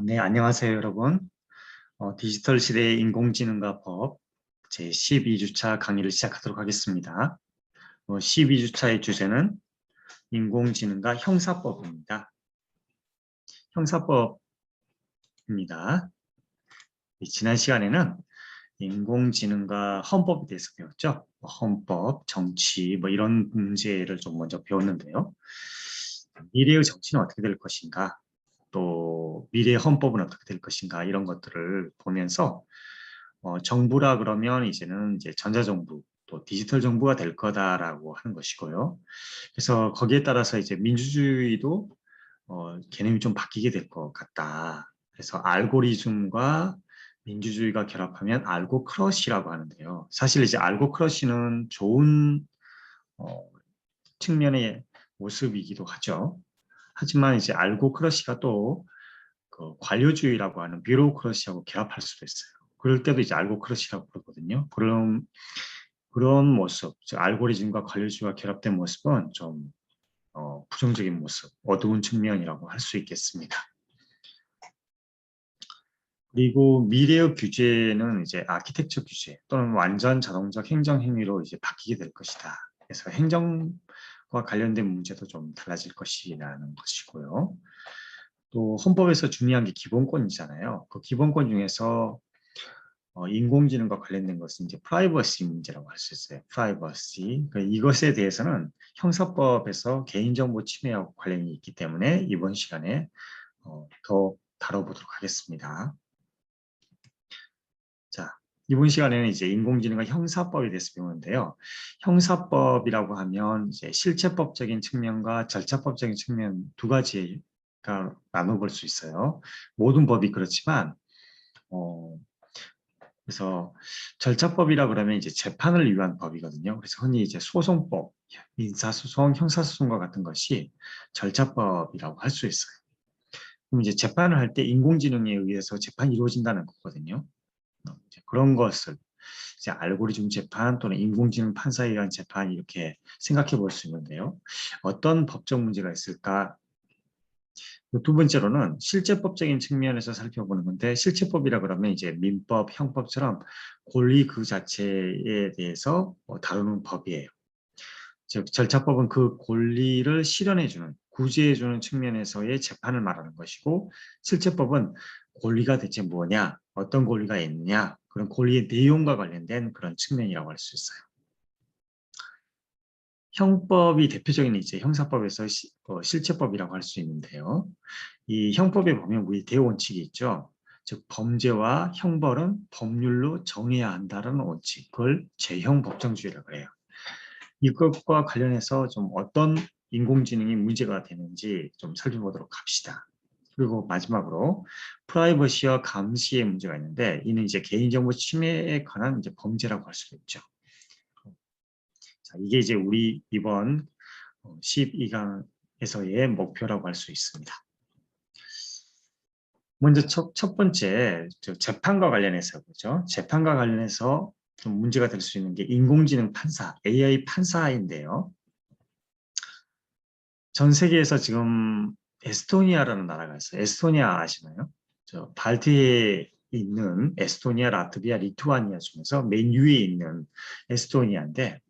네, 안녕하세요, 여러분. 디지털 시대의 인공지능과 법 제12주차 강의를 시작하도록 하겠습니다. 12주차의 주제는 인공지능과 형사법입니다. 형사법입니다. 지난 시간에는 인공지능과 헌법에 대해서 배웠죠. 헌법, 정치, 이런 문제를 좀 먼저 배웠는데요. 미래의 정치는 어떻게 될 것인가? 또 미래의 헌법은 어떻게 될 것인가 이런 것들을 보면서 정부라 그러면 이제는 이제 전자정부 또 디지털 정부가 될 거다라고 하는 것이고요. 그래서 거기에 따라서 이제 민주주의도 개념이 좀 바뀌게 될 것 같다. 그래서 알고리즘과 민주주의가 결합하면 알고크러시라고 하는데요. 사실 이제 알고크러시는 좋은 측면의 모습이기도 하죠. 하지만 이제 알고크러시가 또 그 관료주의라고 하는 뷰로크러시하고 결합할 수도 있어요. 그럴 때도 이제 알고크러시라고 부르거든요. 그런 모습, 즉 알고리즘과 관료주의가 결합된 모습은 좀 부정적인 모습, 어두운 측면이라고 할 수 있겠습니다. 그리고 미래의 규제는 이제 아키텍처 규제 또는 완전 자동적 행정 행위로 이제 바뀌게 될 것이다. 그래서 행정과 관련된 문제도 좀 달라질 것이라는 것이고요. 또 헌법에서 중요한 게 기본권이잖아요. 그 기본권 중에서 인공지능과 관련된 것은 이제 프라이버시 문제라고 할 수 있어요. 프라이버시. 그러니까 이것에 대해서는 형사법에서 개인정보 침해하고 관련이 있기 때문에 이번 시간에 더 다뤄보도록 하겠습니다. 자, 이번 시간에는 이제 인공지능과 형사법에 대해서 배우는데요. 형사법이라고 하면 이제 실체법적인 측면과 절차법적인 측면 두 가지가 나눠볼 수 있어요. 모든 법이 그렇지만 그래서 절차법이라 그러면 이제 재판을 위한 법이거든요. 그래서 흔히 이제 소송법, 민사소송, 형사소송과 같은 것이 절차법이라고 할 수 있어요. 그럼 이제 재판을 할 때 인공지능에 의해서 재판이 이루어진다는 거거든요. 이제 그런 것을 이제 알고리즘 재판 또는 인공지능 판사에 의한 재판 이렇게 생각해 볼 수 있는데요. 어떤 법적 문제가 있을까? 두 번째로는 실제법적인 측면에서 살펴보는 건데 실체법이라 그러면 이제 민법, 형법처럼 권리 그 자체에 대해서 다루는 법이에요. 즉 절차법은 그 권리를 실현해주는, 구제해주는 측면에서의 재판을 말하는 것이고 실체법은 권리가 대체 뭐냐, 어떤 권리가 있느냐 그런 권리의 내용과 관련된 그런 측면이라고 할 수 있어요. 형법이 대표적인 이제 형사법에서 실체법이라고 할 수 있는데요. 이 형법에 보면 우리 대원칙이 있죠. 즉 범죄와 형벌은 법률로 정해야 한다는 원칙, 그걸 재형법정주의라고 해요. 이것과 관련해서 좀 어떤 인공지능이 문제가 되는지 좀 살펴보도록 합시다. 그리고 마지막으로 프라이버시와 감시의 문제가 있는데 이는 이제 개인정보 침해에 관한 이제 범죄라고 할 수도 있죠. 자, 이게 이제 우리 이번 12강에서의 목표라고 할 수 있습니다. 먼저 첫 번째 재판과 관련해서 보죠. 재판과 관련해서 좀 문제가 될 수 있는 게 인공지능 판사, AI 판사인데요. 전 세계에서 지금 에스토니아라는 나라가 있어요. 에스토니아 아시나요? 저 발트해에 있는 에스토니아, 라트비아, 리투아니아 중에서 맨 위에 있는 에스토니아인데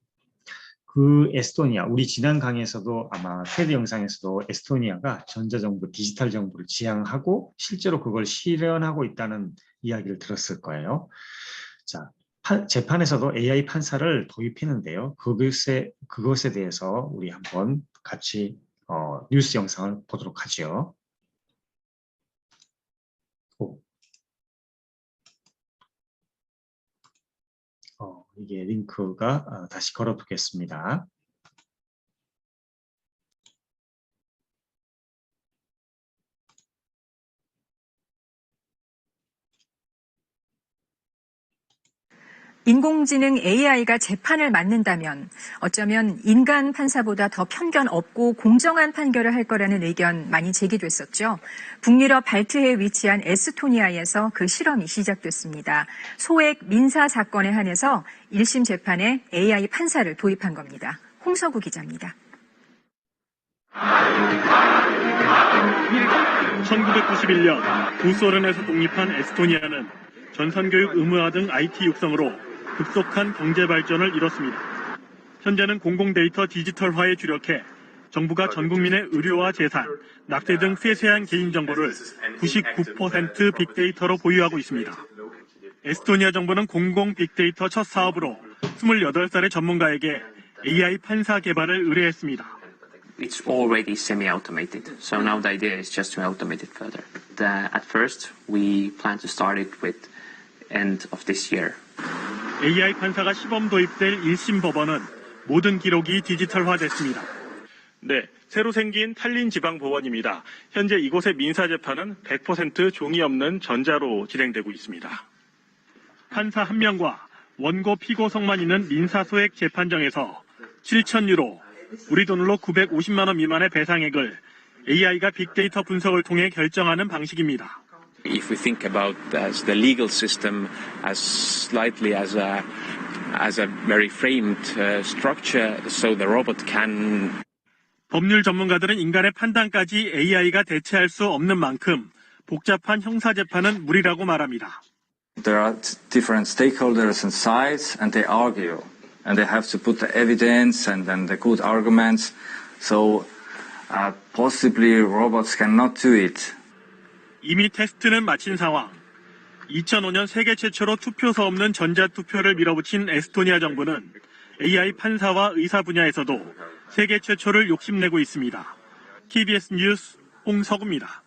그 에스토니아, 우리 지난 강의에서도 아마 테드 영상에서도 에스토니아가 전자정부, 디지털 정부를 지향하고 실제로 그걸 실현하고 있다는 이야기를 들었을 거예요. 자, 재판에서도 AI 판사를 도입했는데요. 그것에 대해서 우리 한번 같이 뉴스 영상을 보도록 하죠. 이게 링크가 다시 걸어두겠습니다. 인공지능 AI가 재판을 맡는다면 어쩌면 인간 판사보다 더 편견 없고 공정한 판결을 할 거라는 의견 많이 제기됐었죠. 북유럽 발트해에 위치한 에스토니아에서 그 실험이 시작됐습니다. 소액 민사 사건에 한해서 1심 재판에 AI 판사를 도입한 겁니다. 홍서구 기자입니다. 1991년 구소련에서 독립한 에스토니아는 전선교육 의무화 등 IT 육성으로 급속한 경제 발전을 이뤘습니다. 현재는 공공데이터 디지털화에 주력해 정부가 전 국민의 의료와 재산, 낙태 등 세세한 개인정보를 99% 빅데이터로 보유하고 있습니다. 에스토니아 정부는 공공 빅데이터 첫 사업으로 28살의 전문가에게 AI 판사 개발을 의뢰했습니다. It's already semi-automated, so now the idea is just to automate it further. At first, we plan to start it with end of this year. AI 판사가 시범 도입될 1심 법원은 모든 기록이 디지털화됐습니다. 네, 새로 생긴 탈린 지방법원입니다. 현재 이곳의 민사재판은 100% 종이 없는 전자로 진행되고 있습니다. 판사 1명과 원고 피고석만 있는 민사소액 재판정에서 7,000유로, 우리 돈으로 950만 원 미만의 배상액을 AI가 빅데이터 분석을 통해 결정하는 방식입니다. If we think about the legal system as slightly as a very framed structure, so the robot can. 법률 전문가들은 인간의 판단까지 AI가 대체할 수 없는 만큼 복잡한 형사재판은 무리라고 말합니다. There are different stakeholders and sides, and they argue, and they have to put the evidence and then the good arguments. So possibly robots cannot do it. 이미 테스트는 마친 상황. 2005년 세계 최초로 투표소 없는 전자투표를 밀어붙인 에스토니아 정부는 AI 판사와 의사 분야에서도 세계 최초를 욕심내고 있습니다. KBS 뉴스 홍석우입니다.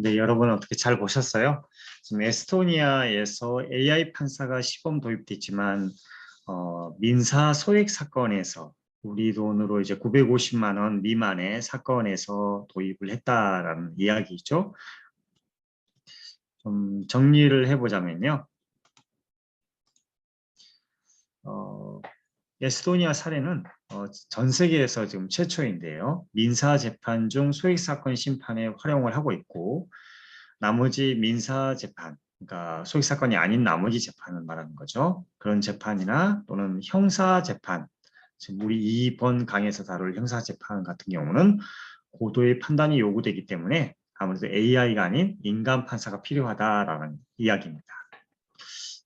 네, 여러분 어떻게 잘 보셨어요? 지금 에스토니아에서 AI 판사가 시범 도입됐지만 민사 소액 사건에서 우리 돈으로 이제 950만 원 미만의 사건에서 도입을 했다라는 이야기죠. 좀 정리를 해보자면요. 에스토니아 사례는 전 세계에서 지금 최초인데요. 민사 재판 중 소액 사건 심판에 활용을 하고 있고, 나머지 민사 재판, 그러니까 소액 사건이 아닌 나머지 재판을 말하는 거죠. 그런 재판이나 또는 형사 재판, 지금 우리 이번 강의에서 다룰 형사 재판 같은 경우는 고도의 판단이 요구되기 때문에 아무래도 AI가 아닌 인간 판사가 필요하다라는 이야기입니다.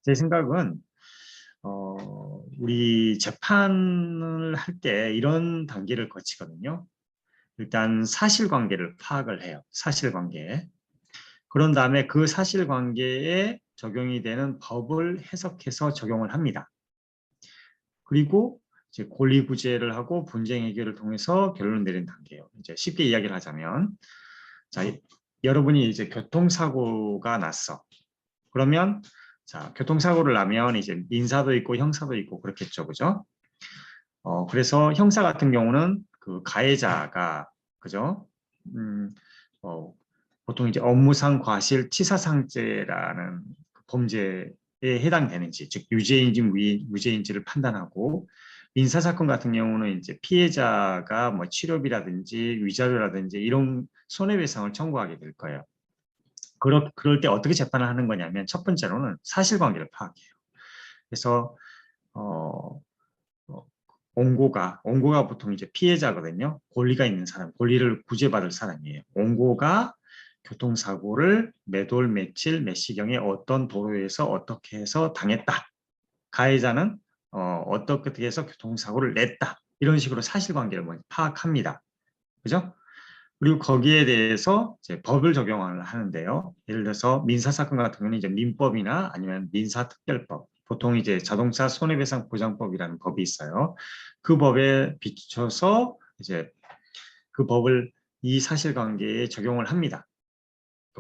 제 생각은 우리 재판을 할 때 이런 단계를 거치거든요. 일단 사실관계를 파악을 해요. 사실관계. 그런 다음에 그 사실관계에 적용이 되는 법을 해석해서 적용을 합니다. 그리고 이제 권리구제를 하고 분쟁 해결을 통해서 결론을 내리는 단계예요. 이제 쉽게 이야기를 하자면, 자, 여러분이 이제 교통사고가 났어. 그러면 자, 교통사고를 나면 이제 민사도 있고 형사도 있고 그렇겠죠, 그죠? 그래서 형사 같은 경우는 그 가해자가, 그죠? 보통 이제 업무상 과실치사상죄라는 범죄에 해당되는지, 즉 유죄인지 무죄인지를 판단하고, 민사사건 같은 경우는 이제 피해자가 뭐 치료비라든지 위자료라든지 이런 손해배상을 청구하게 될 거예요. 그럴 때 어떻게 재판을 하는 거냐면, 첫 번째로는 사실관계를 파악해요. 그래서 원고가 보통 이제 피해자거든요. 권리가 있는 사람, 권리를 구제받을 사람이에요. 원고가 교통사고를 몇 월 며칠 몇 시경에 어떤 도로에서 어떻게 해서 당했다. 가해자는 어떻게 해서 교통사고를 냈다. 이런 식으로 사실관계를 먼저 파악합니다. 그죠? 그리고 거기에 대해서 이제 법을 적용을 하는데요. 예를 들어서 민사사건 같은 경우는 이제 민법이나 아니면 민사특별법, 보통 이제 자동차 손해배상 보장법이라는 법이 있어요. 그 법에 비춰서 이제 그 법을 이 사실관계에 적용을 합니다.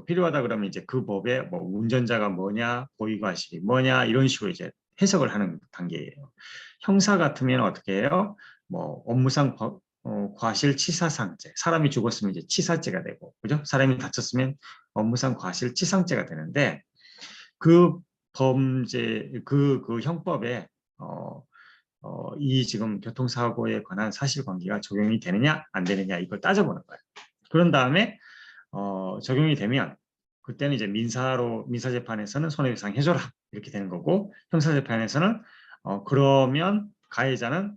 필요하다 그러면 이제 그 법에 뭐 운전자가 뭐냐, 고의과실이 뭐냐 이런 식으로 이제 해석을 하는 단계예요. 형사 같으면 어떻게 해요? 뭐 업무상 과실치사상죄, 사람이 죽었으면 이제 치사죄가 되고, 그죠? 사람이 다쳤으면 업무상 과실치상죄가 되는데, 그 범죄, 그 형법에 이 지금 교통사고에 관한 사실관계가 적용이 되느냐 안 되느냐 이걸 따져보는 거예요. 그런 다음에 적용이 되면 그때는 이제 민사재판에서는 손해배상 해줘라 이렇게 되는 거고, 형사재판에서는 그러면 가해자는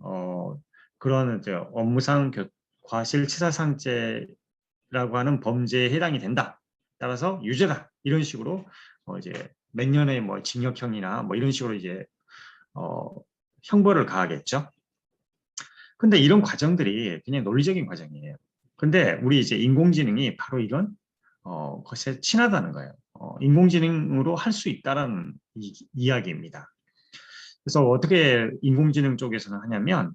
그런 이제 업무상 과실치사상죄라고 하는 범죄에 해당이 된다. 따라서 유죄다. 이런 식으로 이제 몇 년의 뭐 징역형이나 뭐 이런 식으로 이제 형벌을 가하겠죠. 근데 이런 과정들이 그냥 논리적인 과정이에요. 근데 우리 이제 인공지능이 바로 이런 것에 친하다는 거예요. 인공지능으로 할 수 있다라는 이야기입니다. 그래서 어떻게 인공지능 쪽에서는 하냐면,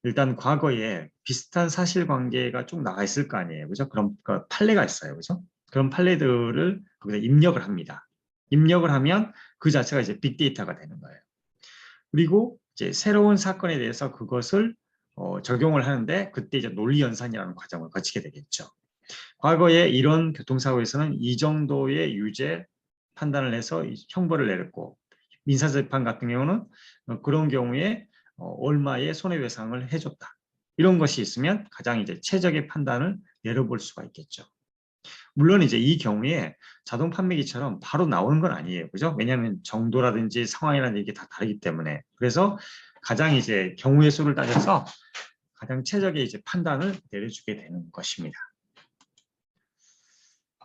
일단 과거에 비슷한 사실관계가 쭉 나가 있을 거 아니에요. 그죠? 그럼 그 판례가 있어요. 그죠? 그런 판례들을 거기다 입력을 합니다. 입력을 하면 그 자체가 이제 빅데이터가 되는 거예요. 그리고 이제 새로운 사건에 대해서 그것을 적용을 하는데, 그때 이제 논리 연산이라는 과정을 거치게 되겠죠. 과거에 이런 교통사고에서는 이 정도의 유죄 판단을 해서 형벌을 내렸고, 민사재판 같은 경우는 그런 경우에 얼마의 손해배상을 해줬다. 이런 것이 있으면 가장 이제 최적의 판단을 내려볼 수가 있겠죠. 물론 이제 이 경우에 자동 판매기처럼 바로 나오는 건 아니에요. 그죠? 왜냐하면 정도라든지 상황이라든지 이게 다 다르기 때문에. 그래서 가장 이제 경우의 수를 따져서 가장 최적의 이제 판단을 내려주게 되는 것입니다.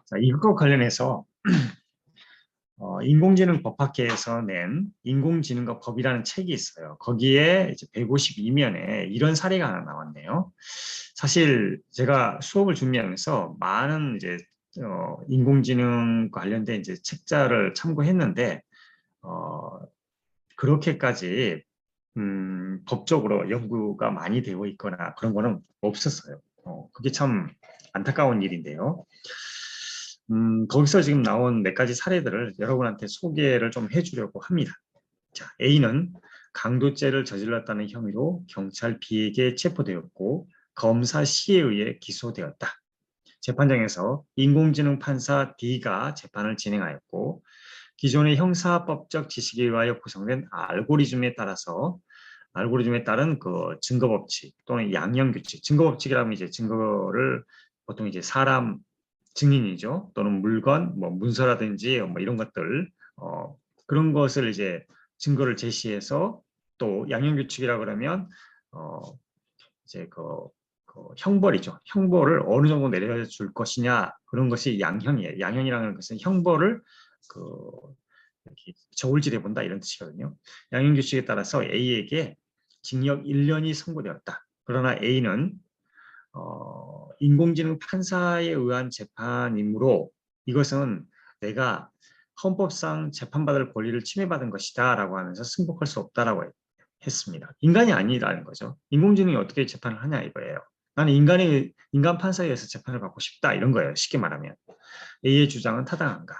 자, 이것과 관련해서 인공지능 법학회에서 낸 인공지능과 법이라는 책이 있어요. 거기에 이제 152면에 이런 사례가 하나 나왔네요. 사실 제가 수업을 준비하면서 많은 이제 인공지능 관련된 이제 책자를 참고했는데 그렇게까지 법적으로 연구가 많이 되어 있거나 그런 거는 없었어요. 그게 참 안타까운 일인데요. 거기서 지금 나온 몇 가지 사례들을 여러분한테 소개를 좀 해주려고 합니다. 자, A는 강도죄를 저질렀다는 혐의로 경찰 B에게 체포되었고 검사 C에 의해 기소되었다. 재판장에서 인공지능 판사 D가 재판을 진행하였고, 기존의 형사법적 지식에 의하여 구성된 알고리즘에 따른 그 증거법칙 또는 양형규칙, 증거법칙이라면 이제 증거를 보통 이제 사람 증인이죠. 또는 물건, 뭐 문서라든지 뭐 이런 것들, 그런 것을 이제 증거를 제시해서, 또 양형규칙이라 그러면 이제 그 형벌이죠. 형벌을 어느 정도 내려줄 것이냐, 그런 것이 양형이에요. 양형이라는 것은 형벌을 이렇게 저울질해 본다 이런 뜻이거든요. 양형규칙에 따라서 A에게 징역 1년이 선고되었다. 그러나 A는 인공지능 판사에 의한 재판이므로 이것은 내가 헌법상 재판받을 권리를 침해받은 것이다 라고 하면서 승복할 수 없다라고 했습니다. 인간이 아니라는 거죠. 인공지능이 어떻게 재판을 하냐 이거예요. 나는 인간 판사에 의해서 재판을 받고 싶다 이런 거예요. 쉽게 말하면. A의 주장은 타당한가?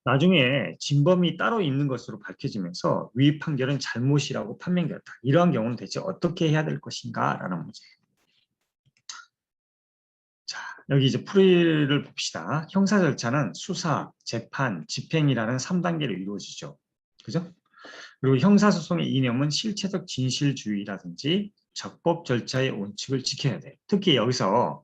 나중에 진범이 따로 있는 것으로 밝혀지면서 위 판결은 잘못이라고 판명되었다. 이러한 경우는 대체 어떻게 해야 될 것인가 라는 문제예요. 자, 여기 이제 풀이를 봅시다. 형사 절차는 수사, 재판, 집행이라는 3단계로 이루어지죠. 그죠? 그리고 형사소송의 이념은 실체적 진실주의라든지 적법 절차의 원칙을 지켜야 돼요. 특히 여기서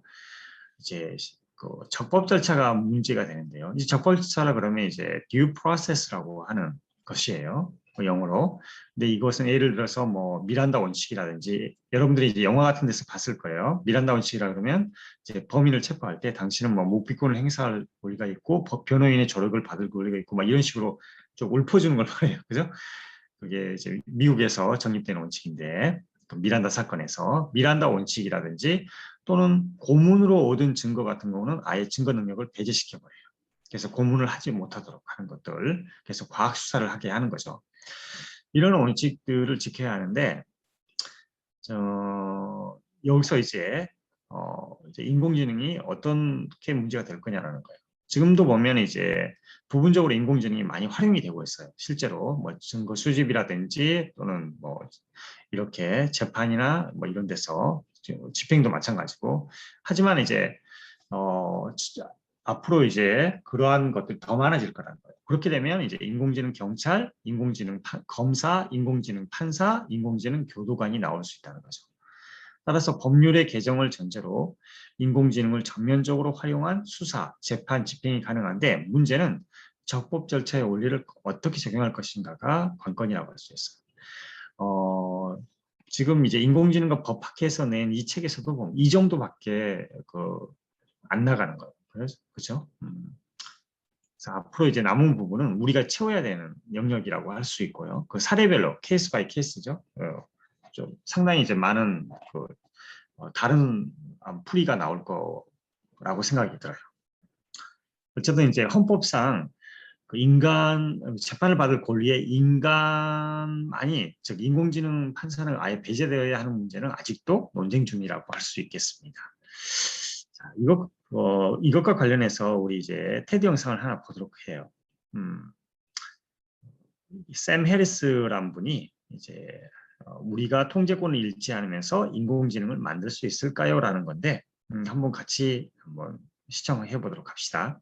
이제 그 적법 절차가 문제가 되는데요. 이 적법 절차라 그러면 이제 due process라고 하는 것이에요. 영어로. 근데 이것은 예를 들어서 뭐 미란다 원칙이라든지, 여러분들이 이제 영화 같은 데서 봤을 거예요. 미란다 원칙이라 그러면 이제 범인을 체포할 때 당신은 뭐 묵비권을 행사할 권리가 있고 변호인의 조력을 받을 권리가 있고 막 이런 식으로 좀 읊어주는 걸 말해요. 그죠? 그게 이제 미국에서 정립된 원칙인데, 그 미란다 사건에서 미란다 원칙이라든지 또는 고문으로 얻은 증거 같은 경우는 아예 증거 능력을 배제시켜버려요. 그래서 고문을 하지 못하도록 하는 것들, 그래서 과학 수사를 하게 하는 거죠. 이런 원칙들을 지켜야 하는데, 여기서 이제 인공지능이 어떻게 문제가 될 거냐라는 거예요. 지금도 보면 이제 부분적으로 인공지능이 많이 활용이 되고 있어요. 실제로 뭐 증거 수집이라든지 또는 뭐 이렇게 재판이나 뭐 이런 데서 집행도 마찬가지고. 하지만 이제 앞으로 이제 그러한 것들이 더 많아질 거라는 거예요. 그렇게 되면 이제 인공지능 경찰, 인공지능 검사, 인공지능 판사, 인공지능 교도관이 나올 수 있다는 거죠. 따라서 법률의 개정을 전제로 인공지능을 전면적으로 활용한 수사, 재판, 집행이 가능한데 문제는 적법 절차의 원리를 어떻게 적용할 것인가가 관건이라고 할 수 있어요. 지금 이제 인공지능과 법학회에서 낸 이 책에서도 보면 이 정도밖에 안 나가는 거예요. 그렇죠? 그래서 앞으로 이제 남은 부분은 우리가 채워야 되는 영역이라고 할 수 있고요. 그 사례별로 케이스 바이 케이스죠. 좀 상당히 이제 많은 다른 풀이가 나올 거라고 생각이 들어요. 어쨌든 이제 헌법상 그 인간 재판을 받을 권리에 인간만이 즉 인공지능 판사는 아예 배제되어야 하는 문제는 아직도 논쟁 중이라고 할 수 있겠습니다. 자, 이것과 관련해서 우리 이제 테드 영상을 하나 보도록 해요. 샘 해리스란 분이 이제 우리가 통제권을 잃지 않으면서 인공지능을 만들 수 있을까요? 라는 건데 한번 같이 한번 시청해 보도록 합시다.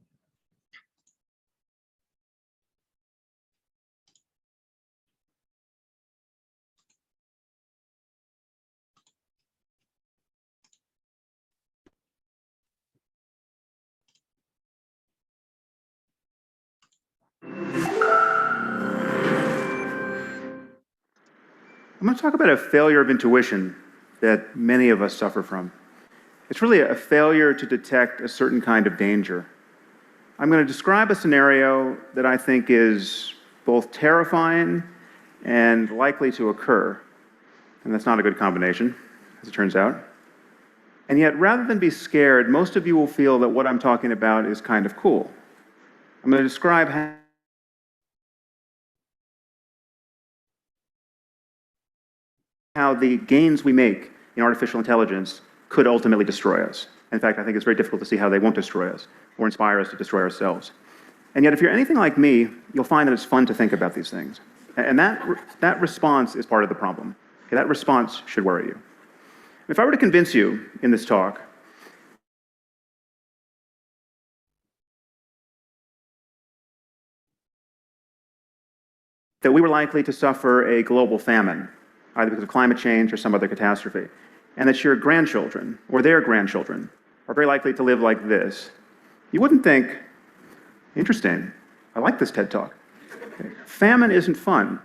I'm going to talk about a failure of intuition that many of us suffer from. It's really a failure to detect a certain kind of danger. I'm going to describe a scenario that I think is both terrifying and likely to occur. And that's not a good combination, as it turns out. And yet, rather than be scared, most of you will feel that what I'm talking about is kind of cool. I'm going to describe how the gains we make in artificial intelligence could ultimately destroy us. In fact, I think it's very difficult to see how they won't destroy us or inspire us to destroy ourselves. And yet, if you're anything like me, you'll find that it's fun to think about these things. And that response is part of the problem. Okay, that response should worry you. If I were to convince you in this talk that we were likely to suffer a global famine, either because of climate change or some other catastrophe, and that your grandchildren or their grandchildren are very likely to live like this, you wouldn't think, interesting, I like this TED Talk. Okay. Famine isn't fun.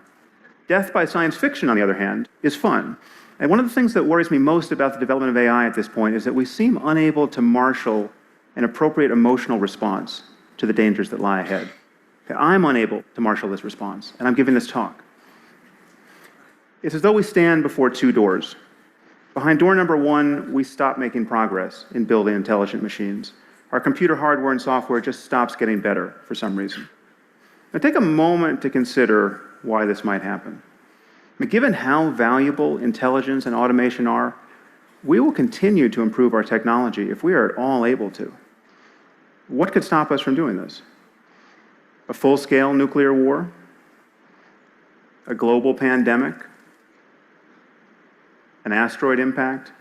Death by science fiction, on the other hand, is fun. And one of the things that worries me most about the development of AI at this point is that we seem unable to marshal an appropriate emotional response to the dangers that lie ahead. Okay, I'm unable to marshal this response, and I'm giving this talk. It's as though we stand before two doors. Behind door number one, we stop making progress in building intelligent machines. Our computer hardware and software just stops getting better for some reason. Now take a moment to consider why this might happen. I mean, given how valuable intelligence and automation are, we will continue to improve our technology if we are at all able to. What could stop us from doing this? A full-scale nuclear war? A global pandemic? An asteroid impact?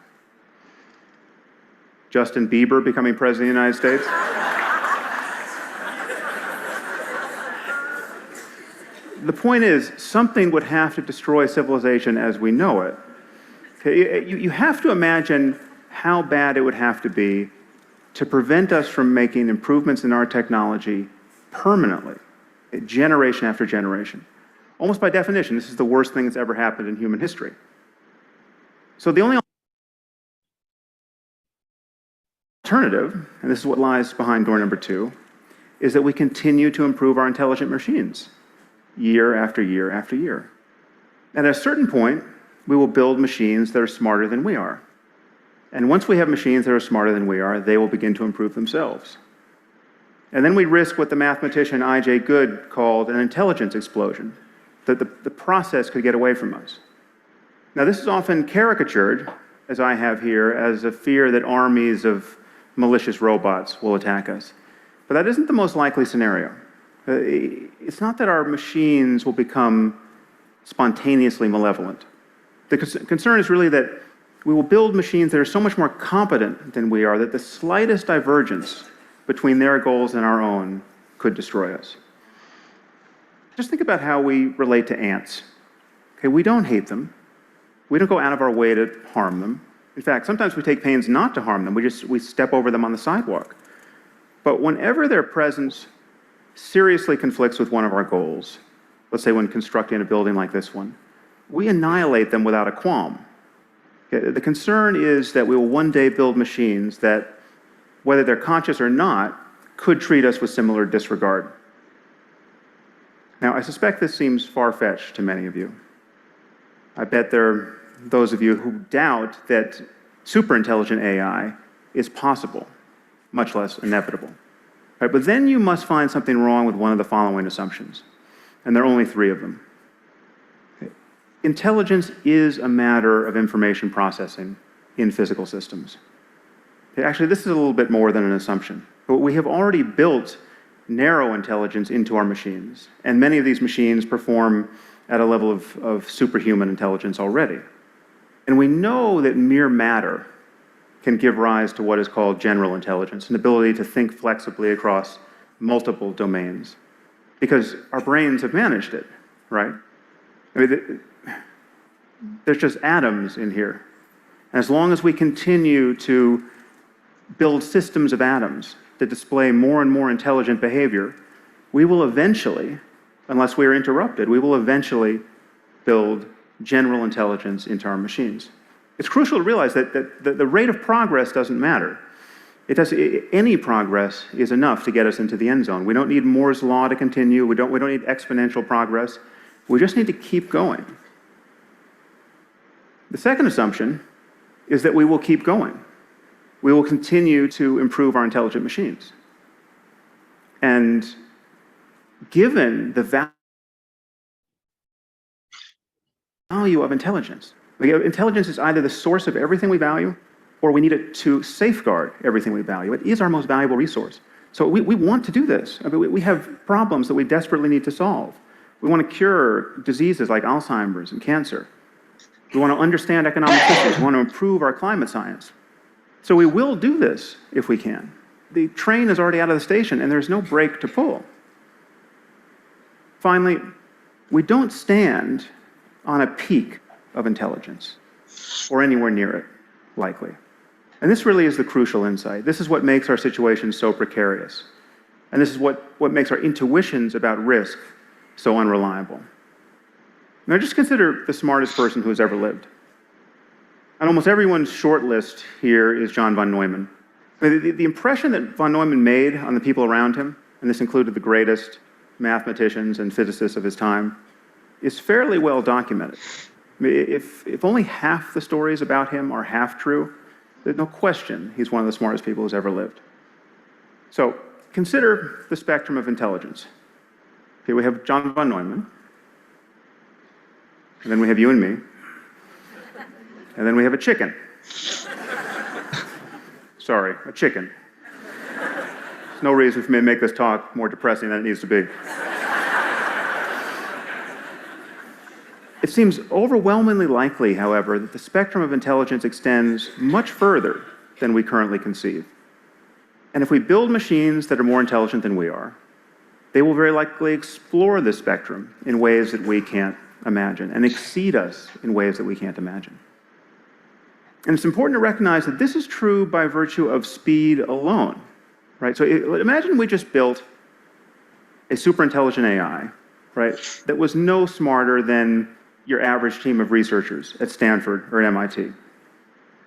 Justin Bieber becoming president of the United States? The point is, something would have to destroy civilization as we know it. Okay, you have to imagine how bad it would have to be to prevent us from making improvements in our technology permanently, generation after generation. Almost by definition, this is the worst thing that's ever happened in human history. So the only alternative, and this is what lies behind door number two, is that we continue to improve our intelligent machines year after year after year. And at a certain point, we will build machines that are smarter than we are. And once we have machines that are smarter than we are, they will begin to improve themselves. And then we risk what the mathematician I.J. Good called an intelligence explosion, that the process could get away from us. Now, this is often caricatured, as I have here, as a fear that armies of malicious robots will attack us. But that isn't the most likely scenario. It's not that our machines will become spontaneously malevolent. The concern is really that we will build machines that are so much more competent than we are that the slightest divergence between their goals and our own could destroy us. Just think about how we relate to ants. Okay, we don't hate them. We don't go out of our way to harm them. In fact, sometimes we take pains not to harm them. We step over them on the sidewalk. But whenever their presence seriously conflicts with one of our goals, let's say when constructing a building like this one, we annihilate them without a qualm. Okay, the concern is that we will one day build machines that, whether they're conscious or not, could treat us with similar disregard. Now, I suspect this seems far-fetched to many of you. I bet there are those of you who doubt that superintelligent AI is possible, much less inevitable. Right, but then you must find something wrong with one of the following assumptions, and there are only 3 of them. Okay. Intelligence is a matter of information processing in physical systems. Okay, actually, this is a little bit more than an assumption. But we have already built narrow intelligence into our machines, and many of these machines perform at a level of superhuman intelligence already. And we know that mere matter can give rise to what is called general intelligence, an ability to think flexibly across multiple domains, because our brains have managed it, right? I mean, there's just atoms in here. And as long as we continue to build systems of atoms that display more and more intelligent behavior, we will eventually, unless we are interrupted, we will eventually build general intelligence into our machines. It's crucial to realize that the rate of progress doesn't matter. Any progress is enough to get us into the end zone. We don't need Moore's law to continue. We don't need exponential progress. We just need to keep going. The second assumption is that we will keep going. We will continue to improve our intelligent machines. And given the value of intelligence, intelligence is either the source of everything we value, or we need it to safeguard everything we value. It is our most valuable resource. So we want to do this. I mean, we have problems that we desperately need to solve. We want to cure diseases like Alzheimer's and cancer. We want to understand economic systems. We want to improve our climate science. So we will do this if we can. The train is already out of the station, and there's no brake to pull. Finally, we don't stand on a peak of intelligence, or anywhere near it, likely. And this really is the crucial insight. This is what makes our situation so precarious. And this is what makes our intuitions about risk so unreliable. Now just consider the smartest person who has ever lived. On almost everyone's short list here is John von Neumann. I mean, the impression that von Neumann made on the people around him, and this included the greatest mathematicians and physicists of his time, is fairly well documented. I mean, if only half the stories about him are half true, there's no question he's one of the smartest people who's ever lived. So consider the spectrum of intelligence. Okay, we have John von Neumann, and then we have you and me, and then we have a chicken. Sorry, a chicken. There's no reason for me to make this talk more depressing than it needs to be. It seems overwhelmingly likely, however, that the spectrum of intelligence extends much further than we currently conceive. And if we build machines that are more intelligent than we are, they will very likely explore this spectrum in ways that we can't imagine and exceed us in ways that we can't imagine. And it's important to recognize that this is true by virtue of speed alone, right? So imagine we just built a superintelligent AI, right, that was no smarter than your average team of researchers at Stanford or at MIT.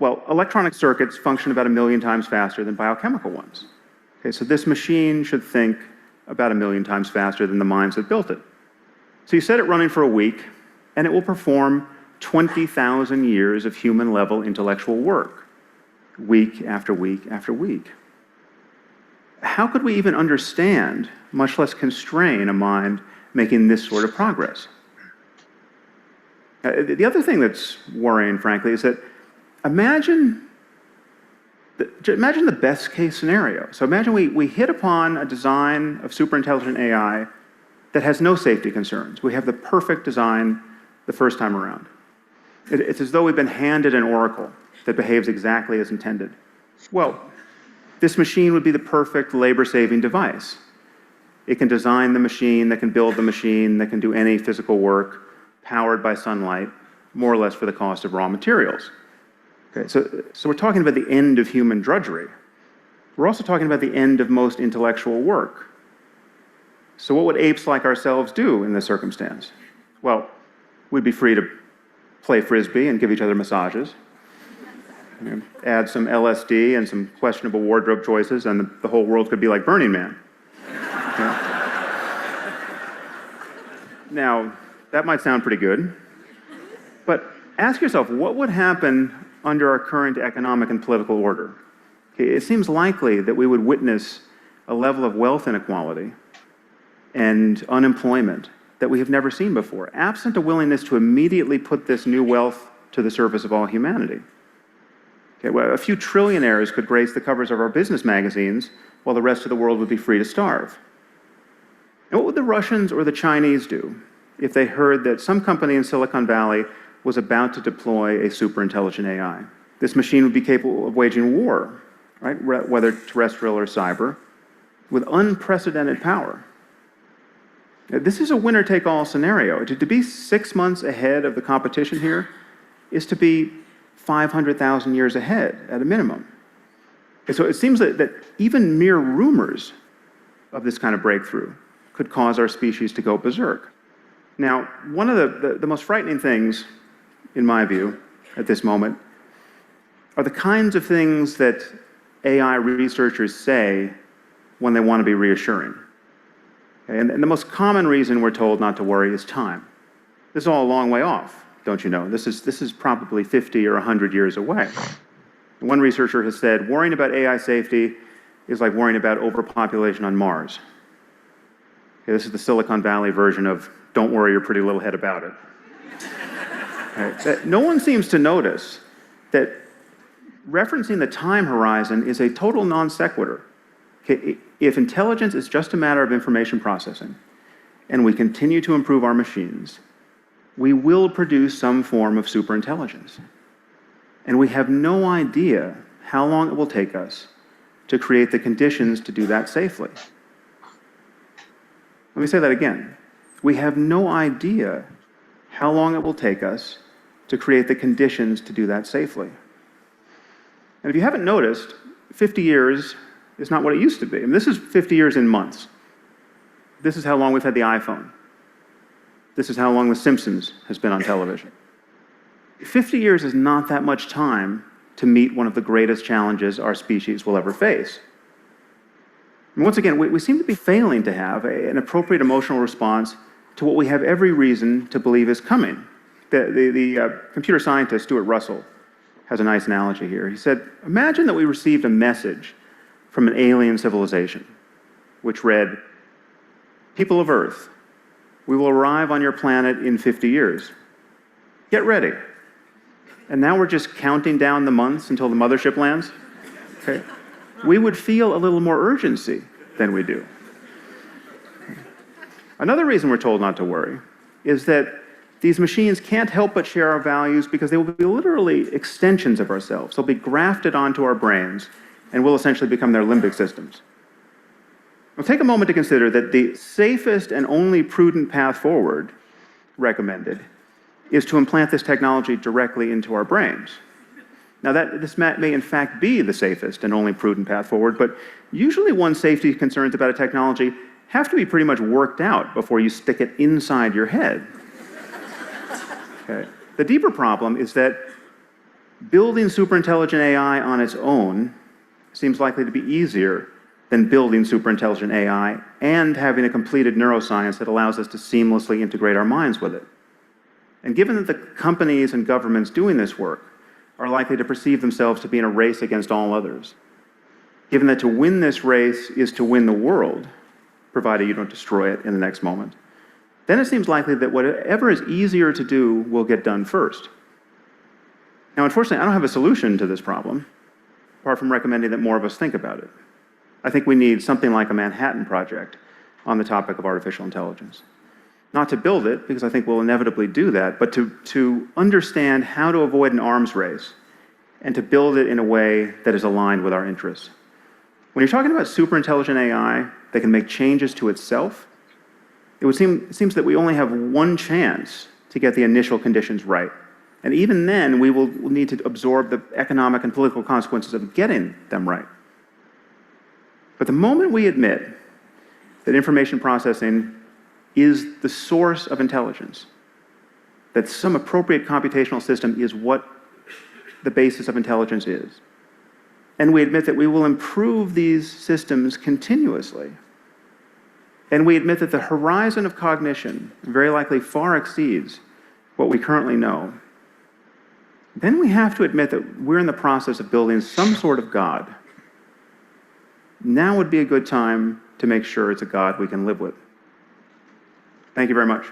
Well, electronic circuits function about 1 million times faster than biochemical ones. Okay, so this machine should think about 1 million times faster than the minds that built it. So you set it running for a week, and it will perform 20,000 years of human-level intellectual work, week after week after week. How could we even understand, much less constrain, a mind making this sort of progress? The other thing that's worrying, frankly, is that imagine the best case scenario. So imagine we hit upon a design of superintelligent AI that has no safety concerns. We have the perfect design the first time around. It's as though we've been handed an oracle that behaves exactly as intended. Well, this machine would be the perfect labor-saving device. It can design the machine, that can build the machine, that can do any physical work, powered by sunlight, more or less for the cost of raw materials. Okay, so we're talking about the end of human drudgery. We're also talking about the end of most intellectual work. So what would apes like ourselves do in this circumstance? Well, we'd be free to play frisbee and give each other massages, add some LSD and some questionable wardrobe choices, and the whole world could be like Burning Man. Okay. Now, that might sound pretty good, but ask yourself, what would happen under our current economic and political order? Okay, it seems likely that we would witness a level of wealth inequality and unemployment that we have never seen before, absent a willingness to immediately put this new wealth to the service of all humanity. Okay, well, a few trillionaires could grace the covers of our business magazines while the rest of the world would be free to starve. And what would the Russians or the Chinese do if they heard that some company in Silicon Valley was about to deploy a super intelligent AI? This machine would be capable of waging war, right, whether terrestrial or cyber, with unprecedented power. Now, this is a winner-take-all scenario. To be 6 months ahead of the competition here is to be 500,000 years ahead at a minimum. And so it seems that even mere rumors of this kind of breakthrough could cause our species to go berserk. Now, one of the most frightening things, in my view, at this moment, are the kinds of things that AI researchers say when they want to be reassuring. Okay? And the most common reason we're told not to worry is time. This is all a long way off, don't you know? This is probably 50 or 100 years away. One researcher has said, worrying about AI safety is like worrying about overpopulation on Mars. Okay, this is the Silicon Valley version of don't worry your pretty little head about it. Okay, no one seems to notice that referencing the time horizon is a total non sequitur. Okay, if intelligence is just a matter of information processing, and we continue to improve our machines, we will produce some form of superintelligence. And we have no idea how long it will take us to create the conditions to do that safely. Let me say that again. We have no idea how long it will take us to create the conditions to do that safely. And if you haven't noticed, 50 years is not what it used to be. I mean, this is 50 years in months. This is how long we've had the iPhone. This is how long The Simpsons has been on television. 50 years is not that much time to meet one of the greatest challenges our species will ever face. And once again, we seem to be failing to have an appropriate emotional response to what we have every reason to believe is coming. The computer scientist Stuart Russell has a nice analogy here. He said, imagine that we received a message from an alien civilization, which read, "People of Earth, we will arrive on your planet in 50 years. Get ready." And now we're just counting down the months until the mothership lands. Okay. We would feel a little more urgency than we do. Another reason we're told not to worry is that these machines can't help but share our values because they will be literally extensions of ourselves. They'll be grafted onto our brains and will essentially become their limbic systems. Now take a moment to consider that the safest and only prudent path forward recommended is to implant this technology directly into our brains. Now, this may in fact be the safest and only prudent path forward, but usually one's safety concerns about a technology have to be pretty much worked out before you stick it inside your head. Okay. The deeper problem is that building superintelligent AI on its own seems likely to be easier than building superintelligent AI and having a completed neuroscience that allows us to seamlessly integrate our minds with it. And given that the companies and governments doing this work are likely to perceive themselves to be in a race against all others, given that to win this race is to win the world, provided you don't destroy it in the next moment, then it seems likely that whatever is easier to do will get done first. Now, unfortunately, I don't have a solution to this problem, apart from recommending that more of us think about it. I think we need something like a Manhattan Project on the topic of artificial intelligence. Not to build it, because I think we'll inevitably do that, but to understand how to avoid an arms race and to build it in a way that is aligned with our interests. When you're talking about superintelligent AI that can make changes to itself, it seems that we only have one chance to get the initial conditions right. And even then, we will need to absorb the economic and political consequences of getting them right. But the moment we admit that information processing is the source of intelligence, that some appropriate computational system is what the basis of intelligence is, and we admit that we will improve these systems continuously, and we admit that the horizon of cognition very likely far exceeds what we currently know, then we have to admit that we're in the process of building some sort of God. Now would be a good time to make sure it's a God we can live with. Thank you very much.